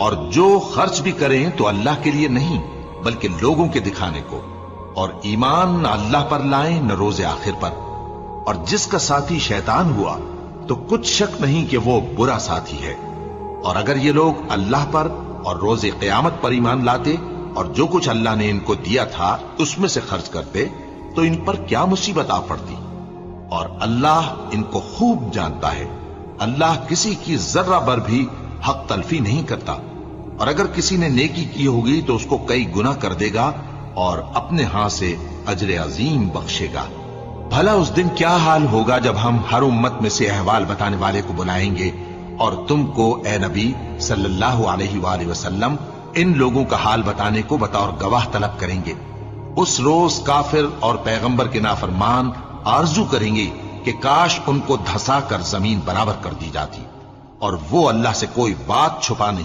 اور جو خرچ بھی کریں تو اللہ کے لیے نہیں بلکہ لوگوں کے دکھانے کو، اور ایمان نہ اللہ پر لائیں نہ روز آخر پر، اور جس کا ساتھی شیطان ہوا تو کچھ شک نہیں کہ وہ برا ساتھی ہے۔ اور اگر یہ لوگ اللہ پر اور روز قیامت پر ایمان لاتے اور جو کچھ اللہ نے ان کو دیا تھا اس میں سے خرچ کرتے تو ان پر کیا مصیبت آ پڑتی، اور اللہ ان کو خوب جانتا ہے۔ اللہ کسی کی ذرہ بر بھی حق تلفی نہیں کرتا، اور اگر کسی نے نیکی کی ہوگی تو اس کو کئی گنا کر دے گا اور اپنے ہاں سے اجر عظیم بخشے گا۔ بھلا اس دن کیا حال ہوگا جب ہم ہر امت میں سے احوال بتانے والے کو بلائیں گے اور تم کو اے نبی صلی اللہ علیہ وآلہ وسلم ان لوگوں کا حال بتانے کو بطور گواہ طلب کریں گے۔ اس روز کافر اور پیغمبر کے نافرمان آرزو کریں گے کہ کاش ان کو دھسا کر زمین برابر کر دی جاتی، اور وہ اللہ سے کوئی بات چھپا نہیں